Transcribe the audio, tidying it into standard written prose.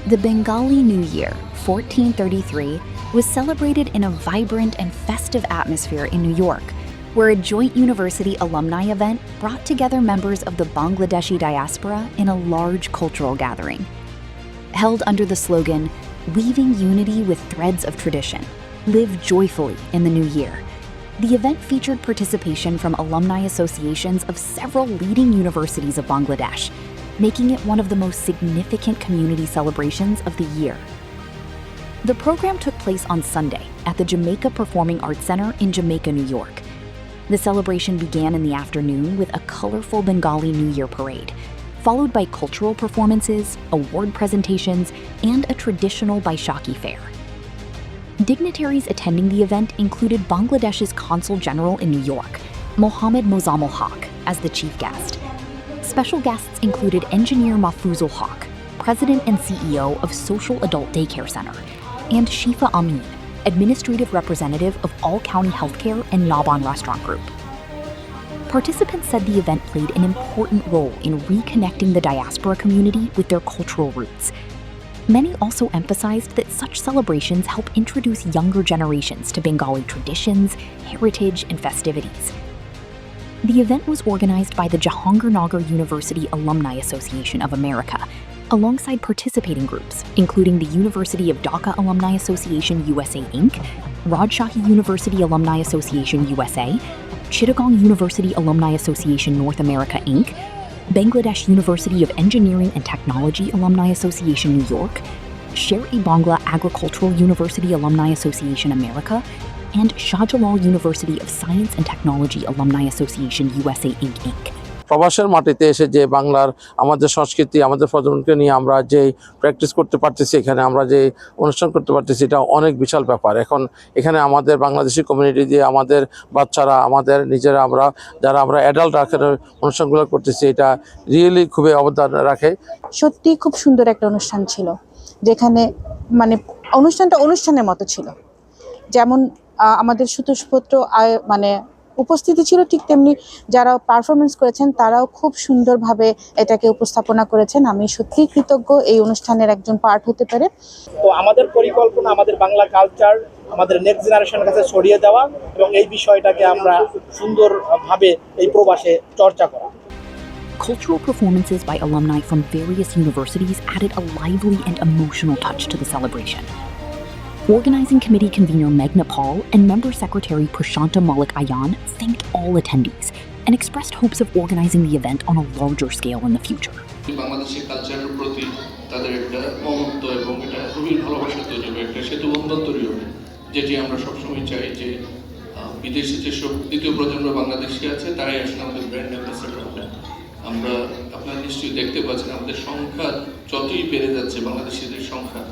The Bengali New Year, 1433, was celebrated in a vibrant and festive atmosphere in New York, where a joint university alumni event brought together members of the Bangladeshi diaspora in a large cultural gathering. Held under the slogan, "Weaving unity with threads of tradition, live joyfully in the new year," the event featured participation from alumni associations of several leading universities of Bangladesh, making it one of the most significant community celebrations of the year. The program took place on Sunday at the Jamaica Performing Arts Center in Jamaica, New York. The celebration began in the afternoon with a colorful Bengali New Year parade, followed by cultural performances, award presentations, and a traditional Baishakhi fair. Dignitaries attending the event included Bangladesh's Consul General in New York, Mohammad Mozammel Haq, as the chief guest. Special guests included engineer Mahfuzul Haq, president and CEO of Social Adult Daycare Center, and Shifa Amin, administrative representative of All County Healthcare and Naban Restaurant Group. Participants said the event played an important role in reconnecting the diaspora community with their cultural roots. Many also emphasized that such celebrations help introduce younger generations to Bengali traditions, heritage, and festivities. The event was organized by the Jahangirnagar University Alumni Association of America, alongside participating groups, including the University of Dhaka Alumni Association USA Inc., Rajshahi University Alumni Association USA, Chittagong University Alumni Association North America Inc., Bangladesh University of Engineering and Technology Alumni Association New York, Sher-e-Bangla Agricultural University Alumni Association America, and Shah Jalal University of Science and Technology Alumni Association USA Inc. প্রবাসের মাটিতে এসে যে বাংলার আমাদের সংস্কৃতি আমাদের প্রজন্মকে নিয়ে আমরা যে প্র্যাকটিস করতে পারতেছি, এখানে আমরা যে অনুষ্ঠান করতে পারতেছি, এটা অনেক বিশাল ব্যাপার। এখন এখানে আমাদের বাংলাদেশি কমিউনিটি দিয়ে আমাদের বাচ্চারা, আমাদের নিজেরা, যারা আমরা অ্যাডাল্ট রাখার অনুষ্ঠানগুলো করতেছি, এটা রিয়েলি খুবই অবদান রাখে। সত্যি খুব সুন্দর একটা অনুষ্ঠান ছিল, যেখানে মানে অনুষ্ঠানটা অনুষ্ঠানের মতো ছিল। যেমন আমাদের স্বতঃস্ফূর্ত মানে উপস্থিতি ছিল, ঠিক তেমনি যারা পারফরমেন্স করেছেন তারাও খুব সুন্দরভাবে এটাকে উপস্থাপনা করেছেন। আমি সত্যিই কৃতজ্ঞ এই অনুষ্ঠানের একজন পার্ট হতে পেরে। তো আমাদের পরিকল্পনা আমাদের বাংলা কালচার আমাদের নেক্সট জেনারেশনের কাছে ছড়িয়ে দেওয়া এবং এই বিষয়টাকে আমরা সুন্দরভাবে এই প্রবাসে চর্চা করা। Cultural performances by alumni from various universities added a lively and emotional touch to the celebration. Organizing Committee convener Meghna Paul and Member Secretary Prashanta Malik Ayan thanked all attendees and expressed hopes of organizing the event on a larger scale in the future. Bangladeshi কালচারের প্রতি তাদের একটা মমত্ব এবং এটা খুবই ভালোবাসা তৈরি হবে, একটা সেতুবন্ধন তৈরি হবে, যেটি আমরা সবসময় চাই যে বিদেশে যেসব দ্বিতীয় প্রজন্ম বাংলাদেশি আছে তারাই আসলে আমাদের ব্র্যান্ড অ্যাম্বাসেডর হবে। আমরা আপনারা নিশ্চয়ই দেখতে পাচ্ছেন আমাদের সংখ্যা যতই বেড়ে যাচ্ছে, বাংলাদেশিদের সংখ্যা